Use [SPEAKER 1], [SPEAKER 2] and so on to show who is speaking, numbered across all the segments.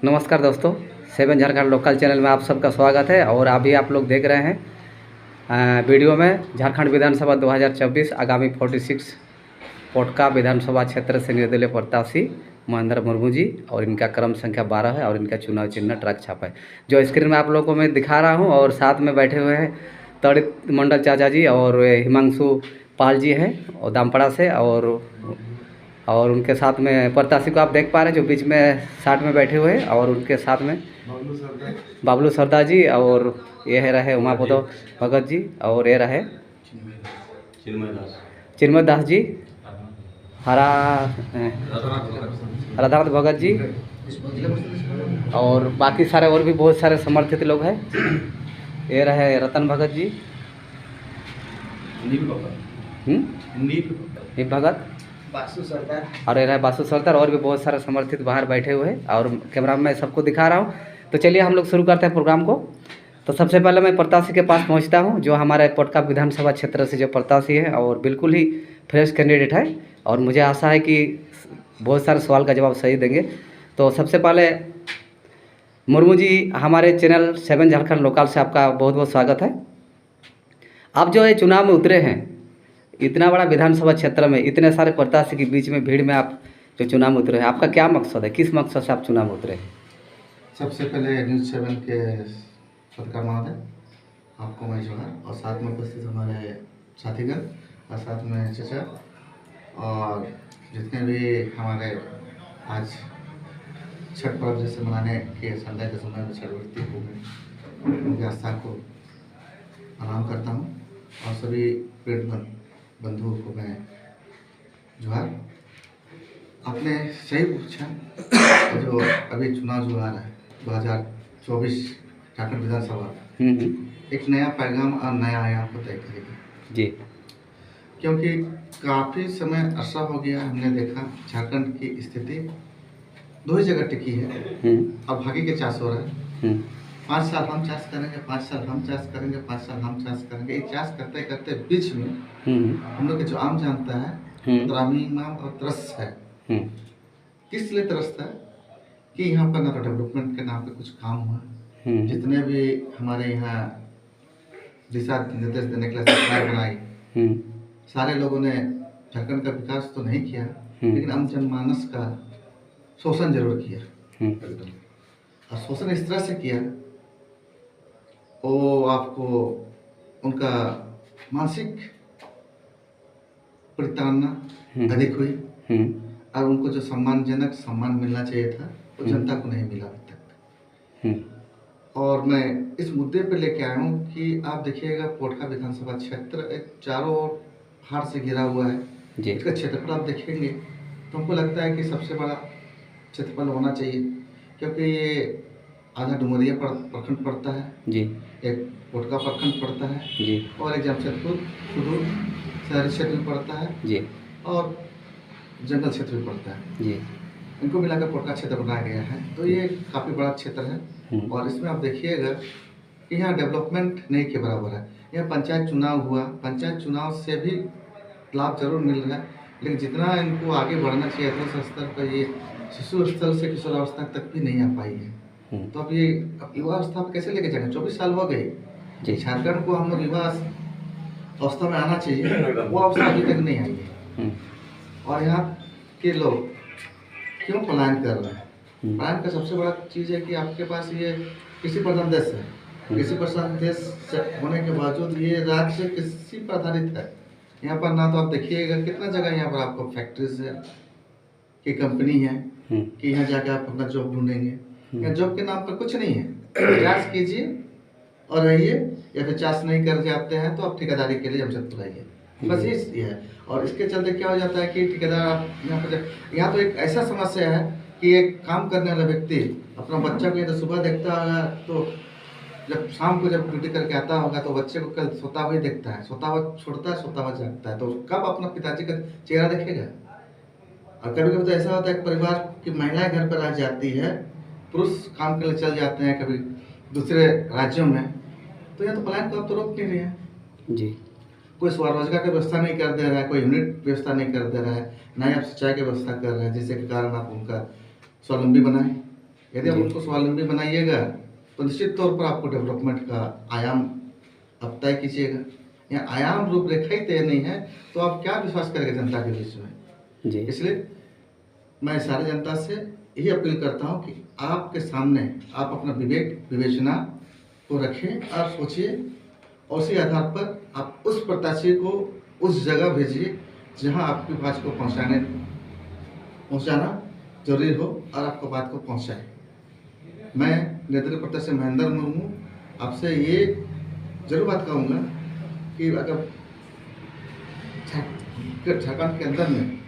[SPEAKER 1] नमस्कार दोस्तों, seven Jharkhand local channel में आप सबका स्वागत है। और अभी आप लोग देख रहे हैं वीडियो में झारखंड विधानसभा 2024 आगामी 46 पोटका विधानसभा क्षेत्र से निर्दलीय प्रत्याशी महेंद्र मुर्मू जी, और इनका क्रम संख्या 12 है और इनका चुनाव चिन्ह ट्रक छापा है, जो स्क्रीन में आप लोगों को मैं दिखा रहा हूं। और साथ में बैठे हुए हैं तड़ित मंडल चाचा जी और हिमांशु पाल जी हैं और दामपड़ा से, और उनके साथ में प्रत्याशी को आप देख पा रहे हैं जो बीच में साथ में बैठे हुए हैं, और उनके साथ में बाबलू सरदार जी, और ये है रहे उमापद भगत जी, और ये रहे चिन्मय दास जी, राधानाथ भगत जी, और बाकी सारे और भी बहुत सारे समर्थित लोग हैं। ये रहे रतन भगत जी, नीप भगत,
[SPEAKER 2] बासु सरदार,
[SPEAKER 1] और ये रहे बासु सरदार, और भी बहुत सारे समर्थित बाहर बैठे हुए हैं, और कैमरा में सबको दिखा रहा हूँ। तो चलिए हम लोग शुरू करते हैं प्रोग्राम को। तो सबसे पहले मैं प्रत्याशी के पास पहुंचता हूं, जो हमारे पोटका विधानसभा क्षेत्र से जो प्रत्याशी है और बिल्कुल ही फ्रेश कैंडिडेट है, और मुझे आशा है कि बहुत सारे सवाल का जवाब सही देंगे। तो सबसे पहले मुर्मू जी, हमारे चैनल 7 झारखंड लोकल से आपका बहुत बहुत स्वागत है। आप जो है चुनाव में उतरे हैं, इतना बड़ा विधानसभा क्षेत्र में इतने सारे प्रत्याशी के बीच में भीड़ में आप जो चुनाव में उतरे हैं, आपका क्या मकसद है, किस मकसद से आप चुनाव में उतरे हैं?
[SPEAKER 2] सबसे पहले न्यूज़ 7 के पत्रकार महोदय, आपको मैं जोहार, और साथ में उपस्थित हमारे साथीगण, और साथ में चचा, और जितने भी हमारे आज छठ पर्व जैसे मनाने के संडे के समय में छठवर्ती हो गए, उनकी आस्था को प्रणाम करता हूँ, और सभी पीड़ बंधुओं को मैं जोहार। आपने सही पूछा, जो अभी चुनाव जो आ रहा है 2024 झारखंड विधानसभा, एक नया पैगाम और नया आयाम को तय करेगी
[SPEAKER 1] जी,
[SPEAKER 2] क्योंकि काफ़ी समय अरसा हो गया हमने देखा झारखंड की स्थिति दो ही जगह टिकी है। अब भागी के चास हो रहा है, 5 साल हम चास करेंगे, 5 साल हम चास करेंगे, 5 साल हम चास करेंगे। ये चास करते करते बीच में हम लोग के जो आम जानता है त्राहीमाम और त्रस्त है। किस लिए त्रस्त है कि यहाँ पर ना तो डेवलपमेंट के नाम पे कुछ काम हुआ, जितने भी हमारे यहाँ दिशा निर्देश देने के लिए सरकार बनाई, सारे लोगों ने झारखंड का विकास तो नहीं किया, लेकिन आम जनमानस का शोषण जरूर किया। और शोषण इस तरह से किया, वो आपको उनका मानसिक प्रताड़ना अधिक हुई, और उनको जो सम्मानजनक सम्मान मिलना चाहिए था वो जनता को नहीं मिला अभी तक। और मैं इस मुद्दे पे लेके आया हूँ कि आप देखिएगा पोटका विधानसभा क्षेत्र एक चारों ओर हार से घिरा हुआ है। इसका क्षेत्रफल आप देखेंगे तो हमको लगता है कि सबसे बड़ा क्षेत्रफल होना चाहिए, क्योंकि ये आधा डुमरिया प्रखंड पड़ता है जी, एक पोटका प्रखंड पड़ता है जी, और एक जमशेदपुर सुदूर शहरी क्षेत्र में पड़ता है जी, और जंगल क्षेत्र में पड़ता है जी। इनको मिलाकर पोटका क्षेत्र बनाया गया है, तो ये काफ़ी बड़ा क्षेत्र है। और इसमें आप देखिएगा कि यहाँ डेवलपमेंट नहीं के बराबर है। यहाँ पंचायत चुनाव हुआ, पंचायत चुनाव से भी लाभ जरूर मिल रहा है, लेकिन जितना इनको आगे बढ़ना चाहिए था स्तर पर, ये शिशु स्तर से किशोरावस्था तक भी नहीं आ पाई है। तो अब ये युवा अवस्था में कैसे लेके जाएंगे? 24 साल हो गई झारखंड को, हम लोग युवा अवस्था में आना चाहिए, वो अवस्था अभी तक नहीं आई है। और यहाँ के लोग क्यों पलायन कर रहे हैं? पलायन का सबसे बड़ा चीज़ है कि आपके पास ये कृषि प्रधान देश है, कृषि प्रधान देश होने के बावजूद ये राज्य कृषि पर आधारित है। यहाँ पर ना तो आप देखिएगा कितना जगह यहाँ पर आपको फैक्ट्रीज है कि कंपनी है कि यहाँ जाकर आप अपना जॉब ढूंढेंगे। यहाँ जॉब के नाम पर कुछ नहीं है। चास कीजिए और रहिए, या फिर चास नहीं कर जाते हैं तो आप ठेकेदारी के लिए जमशेदपुर आइए, बस ये है। और इसके चलते क्या हो जाता है कि ठेकेदार यहाँ तो एक ऐसा समस्या है कि एक काम करने वाला व्यक्ति अपना बच्चा को तो सुबह देखता होगा, तो जब शाम को जब ड्यूटी करके आता होगा तो बच्चे को कल सोता हुआ ही देखता है, सोता हुआ छोड़ता है, सोता हुआ जागता है, तो कब अपना पिताजी का चेहरा देखेगा? और कभी कभी तो ऐसा होता है परिवार की महिलाएं घर पर रह जाती है, पुरुष काम के लिए चल जाते हैं कभी दूसरे राज्यों में, तो यहाँ तो पलायन को आप तो रोक नहीं रहे हैं जी। कोई स्वरोजगार की व्यवस्था नहीं कर दे रहा है, कोई यूनिट व्यवस्था नहीं कर दे रहा है, ना ही आप सिंचाई की व्यवस्था कर रहे हैं जिससे के कारण आप उनका स्वावलंबी बनाएं। यदि आप
[SPEAKER 1] जी।
[SPEAKER 2] उनको स्वावलंबी बनाइएगा तो निश्चित तौर पर आपको डेवलपमेंट का आयाम आप तय कीजिएगा। या आयाम रूपरेखा ही तय नहीं है तो आप क्या विश्वास करेंगे जनता के बीच में।
[SPEAKER 1] जी।
[SPEAKER 2] इसलिए मैं सारी जनता से यही अपील करता हूँ कि आपके सामने आप अपना विवेक विवेचना को रखें और सोचिए, और उसी आधार पर आप उस प्रत्याशी को उस जगह भेजिए जहाँ आपकी बात को पहुँचाना जरूरी हो और आपको बात को पहुँचाए। मैं निर्दलीय प्रत्याशी महेंद्र मुर्मू आपसे ये जरूर बात कहूँगा कि अगर झारखंड के अंदर में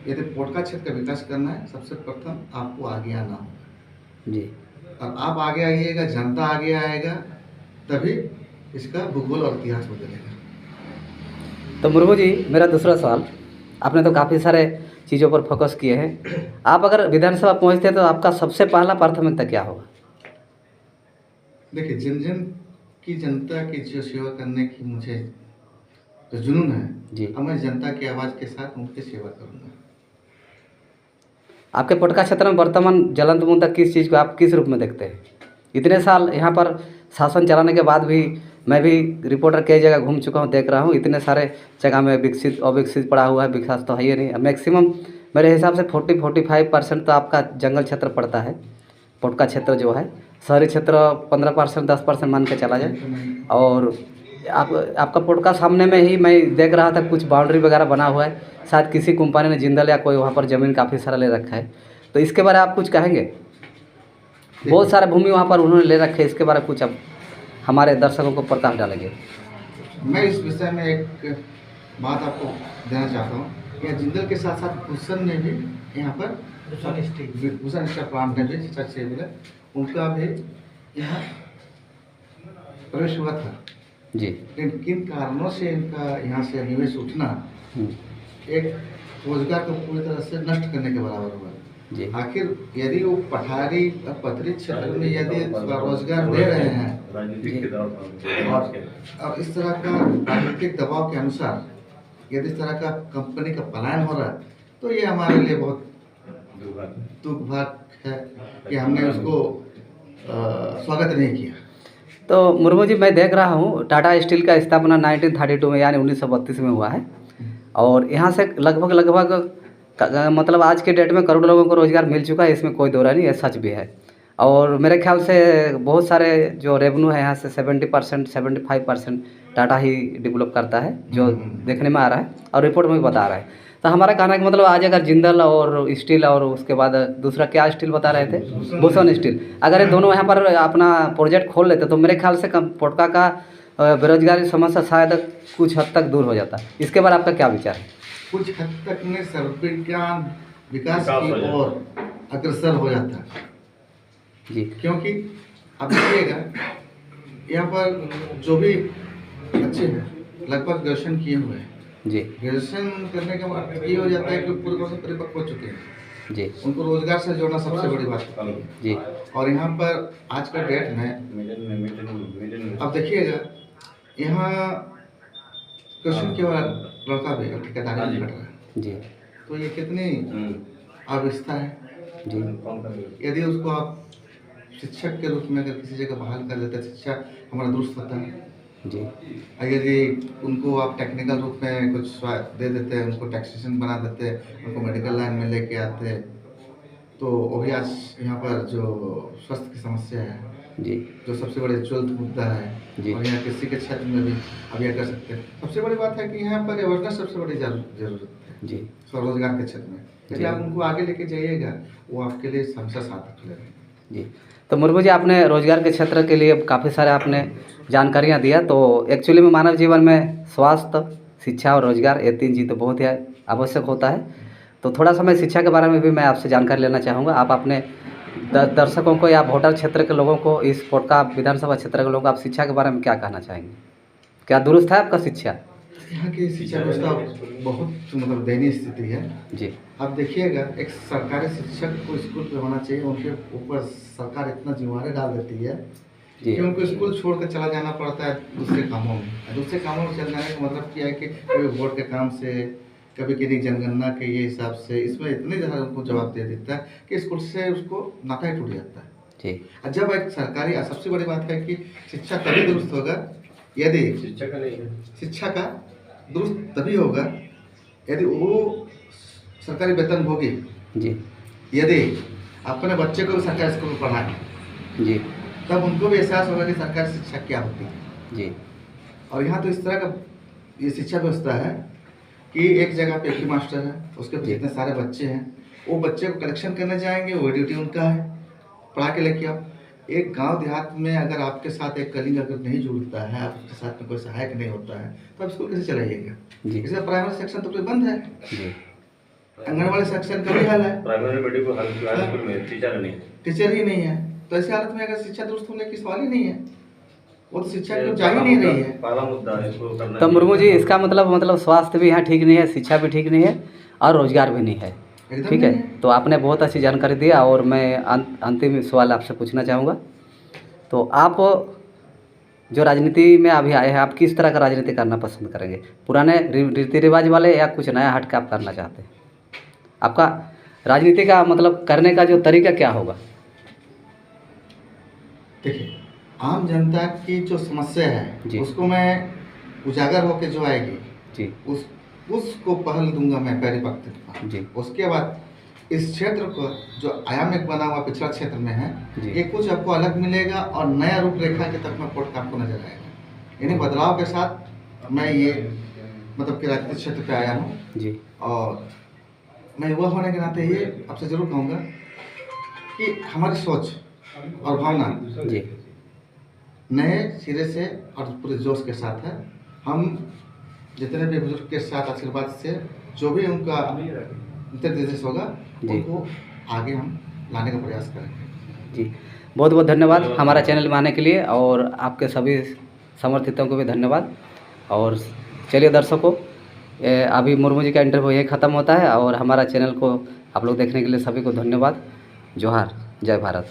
[SPEAKER 2] यदि पोटका क्षेत्र का विकास करना है, सबसे प्रथम आपको आगे आना होगा
[SPEAKER 1] जी।
[SPEAKER 2] और आप आगे आइएगा, जनता आगे आएगा, तभी इसका भूगोल और इतिहास बदलेगा।
[SPEAKER 1] तो मुर्मू जी, मेरा दूसरा सवाल, आपने तो काफ़ी सारे चीज़ों पर फोकस किए हैं। आप अगर विधानसभा पहुंचते हैं तो आपका सबसे पहला प्राथमिकता क्या होगा?
[SPEAKER 2] देखिए, जन जन की जनता की जो सेवा करने की मुझे जो जुनून है
[SPEAKER 1] जी।
[SPEAKER 2] अब मैं जनता की आवाज़ के साथ उनकी सेवा करूँगा।
[SPEAKER 1] आपके पोटका क्षेत्र में वर्तमान ज्वलंत मुद्दा किस चीज़ को आप किस रूप में देखते हैं? इतने साल यहाँ पर शासन चलाने के बाद भी मैं भी रिपोर्टर कई जगह घूम चुका हूँ, देख रहा हूँ इतने सारे जगह में विकसित अविकसित पड़ा हुआ है, विकास तो है ही नहीं। मैक्सिमम मेरे हिसाब से 40-45% तो आपका जंगल क्षेत्र पड़ता है। पोटका क्षेत्र जो है, शहरी क्षेत्र 15% 10% मान के चला जाए। और आपका पोटका सामने में ही मैं देख रहा था कुछ बाउंड्री वगैरह बना हुआ है, शायद किसी कंपनी ने जिंदल या कोई वहाँ पर ज़मीन काफ़ी सारा ले रखा है, तो इसके बारे में आप कुछ कहेंगे? बहुत सारे भूमि वहाँ पर उन्होंने ले रखे है, इसके बारे में कुछ अब हमारे दर्शकों को प्रकाश डालेंगे।
[SPEAKER 2] मैं इस विषय में एक बात आपको देना चाहता हूँ कि जिंदल के साथ साथ भूषण ने भी यहाँ पर भूषण स्टील प्लांट ने भी सच से बोले उनका भी यहाँ प्रवेश हुआ था
[SPEAKER 1] जी।
[SPEAKER 2] लेकिन किन कारणों से इनका यहाँ से निवेश उठना एक रोजगार को पूरी तरह से नष्ट करने के बराबर हुआ
[SPEAKER 1] जी।
[SPEAKER 2] आखिर यदि वो पठारी और पथरी क्षेत्र में यदि रोजगार दे रहे हैं और इस तरह का राजनीतिक दबाव के अनुसार यदि इस तरह का कंपनी का पलायन हो रहा है तो ये हमारे लिए बहुत दुर्भाग्य है कि हमने उसको स्वागत नहीं किया।
[SPEAKER 1] तो मुर्मू जी, मैं देख रहा हूँ टाटा स्टील का स्थापना 1932 में यानी 1932 में हुआ है और यहाँ से लगभग मतलब आज के डेट में करोड़ों लोगों को रोज़गार मिल चुका है, इसमें कोई दो राय नहीं, ये सच भी है। और मेरे ख्याल से बहुत सारे जो रेवेन्यू है यहाँ से 70% 75% टाटा ही डेवलप करता है, जो देखने में आ रहा है और रिपोर्ट में भी बता रहा है। तो हमारा कहना है कि मतलब आज अगर जिंदल और स्टील और उसके बाद दूसरा क्या स्टील बता रहे थे, भूषण स्टील, अगर ये दोनों यहाँ पर अपना प्रोजेक्ट खोल लेते तो मेरे ख्याल से पोटका का बेरोजगारी समस्या शायद कुछ हद तक दूर हो जाता। इसके बारे में आपका क्या विचार है?
[SPEAKER 2] कुछ हद तक में सर्वविज्ञान विकास की ओर अग्रसर हो जाता है
[SPEAKER 1] जी।
[SPEAKER 2] क्योंकि अब देखिएगा यहाँ पर जो भी बच्चे हैं लगभग ग्रेजुएशन किए हुए हैं
[SPEAKER 1] जी।
[SPEAKER 2] ग्रेजुएशन करने के बाद ये हो जाता है कि पूरे वर्ष परिपक्व हो चुके हैं
[SPEAKER 1] जी।
[SPEAKER 2] उनको रोजगार से जोड़ना सबसे बड़ी बात होती है
[SPEAKER 1] जी।
[SPEAKER 2] और यहाँ पर आज का डेट में अब देखिएगा यहाँ कृषि केवल लड़का भी ठेकेदारी कर रहा है
[SPEAKER 1] जी।
[SPEAKER 2] तो ये कितनी अव्यवस्था है
[SPEAKER 1] जी।
[SPEAKER 2] यदि उसको आप शिक्षक के रूप में अगर किसी जगह बहाल कर देते शिक्षा हमारा दुरुस्त होता है
[SPEAKER 1] जी।
[SPEAKER 2] यदि उनको आप टेक्निकल रूप में कुछ दे देते हैं उनको टैक्सेशन बना देते उनको मेडिकल लाइन में लेके आते तो वही आज यहाँ पर जो स्वास्थ्य की समस्या है
[SPEAKER 1] जी,
[SPEAKER 2] जो सबसे बड़े ज्वलंत मुद्दा है और यहाँ कृषि के क्षेत्र में भी अब यह कर सकते हैं। सबसे बड़ी बात है कि यहाँ पर अवेयरनेस सबसे बड़ी जरूरत है
[SPEAKER 1] जी।
[SPEAKER 2] स्वरोजगार के क्षेत्र में यदि आप उनको आगे लेके जाइएगा वो आपके लिए हमेशा साथ खुलेगा।
[SPEAKER 1] जी। तो मुर्मू जी, आपने रोजगार के क्षेत्र के लिए काफ़ी सारे आपने जानकारियाँ दिया। तो एक्चुअली में मानव जीवन में स्वास्थ्य, शिक्षा और रोजगार, ये तीन चीज़ तो बहुत ही आवश्यक होता है। तो थोड़ा सा मैं शिक्षा के बारे में भी मैं आपसे जानकारी लेना चाहूँगा। आप अपने दर्शकों को या वोटर क्षेत्र के लोगों को, इस पोटका विधानसभा क्षेत्र के लोगों को आप शिक्षा के बारे में क्या कहना चाहेंगे? क्या दुरुस्त है आपका शिक्षा?
[SPEAKER 2] यहाँ की शिक्षा व्यवस्था बहुत मतलब दयनीय स्थिति है
[SPEAKER 1] जी।
[SPEAKER 2] अब देखिएगा एक सरकारी शिक्षक को स्कूल पे होना चाहिए, उनके ऊपर सरकार इतना जिम्मेवारी डाल देती है कि उनको स्कूल छोड़ कर चला जाना पड़ता है दूसरे कामों में। दूसरे कामों में चल जाने का मतलब क्या है कि कभी वोट के काम से, कभी किसी जनगणना के ये हिसाब से, इसमें इतने ज़्यादा उनको जवाब दे देता है कि स्कूल से उसको नाता ही टूट जाता है।
[SPEAKER 1] जी।
[SPEAKER 2] और जब एक सरकारी, सबसे बड़ी बात है कि शिक्षा तभी दुरुस्त होगा यदि शिक्षा का दुरुस्त तभी होगा यदि वो सरकारी वेतनभोगी
[SPEAKER 1] जी।
[SPEAKER 2] यदि अपने बच्चे को भी सरकारी स्कूल में पढ़ाए
[SPEAKER 1] जी।
[SPEAKER 2] तब उनको भी एहसास होगा कि सरकारी शिक्षा क्या होती है।
[SPEAKER 1] जी।
[SPEAKER 2] और यहाँ तो इस तरह का ये शिक्षा व्यवस्था है कि एक जगह पे एक ही मास्टर है, उसके पीछे इतने सारे बच्चे हैं, वो बच्चे को कलेक्शन करने जाएंगे, वो ड्यूटी उनका है, पढ़ा के लेके आओ। एक गांव देहात में अगर आपके साथ एक कलीग अगर नहीं जुड़ता है, आपके साथ में कोई सहायक नहीं होता है, तो आप स्कूल कैसे चलाइएगा? इसलिए प्राइमरी सेक्शन तो कोई बंद है, आंगनबाड़ी सेक्शन का भी हाल है,
[SPEAKER 3] प्राइमरी मेडिकल हाई स्कूल में
[SPEAKER 2] टीचर ही नहीं है। तो ऐसी हालत में अगर शिक्षा दुरुस्त होने की सवाल ही नहीं है, वो तो शिक्षा की जा ही नहीं रही है।
[SPEAKER 3] पहला मुद्दा है इसको करना।
[SPEAKER 1] तो मुर्मू जी, इसका मतलब स्वास्थ्य भी यहाँ ठीक नहीं है, शिक्षा भी ठीक नहीं है और रोजगार भी नहीं है, ठीक है। तो आपने बहुत अच्छी जानकारी दी और मैं अंतिम सवाल आपसे पूछना चाहूँगा। तो आप जो राजनीति में अभी आए हैं, आप किस तरह का राजनीति करना पसंद करेंगे? पुराने रीति रिवाज वाले या कुछ नया हट के आप करना चाहते हैं? आपका राजनीति का मतलब करने का जो तरीका क्या होगा?
[SPEAKER 2] देखिए, आम जनता की जो समस्या है उसको मैं उजागर होकर जो आएगी
[SPEAKER 1] जी,
[SPEAKER 2] उसको पहल दूंगा मैं परिपक्वता जी। उसके बाद इस क्षेत्र को जो आयाम एक बना हुआ पिछड़ा क्षेत्र में है, ये कुछ आपको अलग मिलेगा और नया रूपरेखा के तक में पोर्ट आपको नजर आएगा। यानी बदलाव के साथ मैं ये मतलब कि राजनीतिक क्षेत्र पे आया हूँ जी। और मैं युवा होने के नाते ये आपसे जरूर कहूँगा कि हमारी सोच और भावना जी नए सिरे से और पूरे जोश के साथ है। हम जितने भी बुजुर्ग के साथ आशीर्वाद से जो भी उनका निर्देश होगा उनको आगे हम लाने का प्रयास करेंगे जी।
[SPEAKER 1] बहुत बहुत धन्यवाद हमारा चैनल में आने के लिए और आपके सभी समर्थितों को भी धन्यवाद। और चलिए दर्शकों, अभी मुर्मू जी का इंटरव्यू यही ख़त्म होता है और हमारा चैनल को आप लोग देखने के लिए सभी को धन्यवाद। जोहार, जय भारत।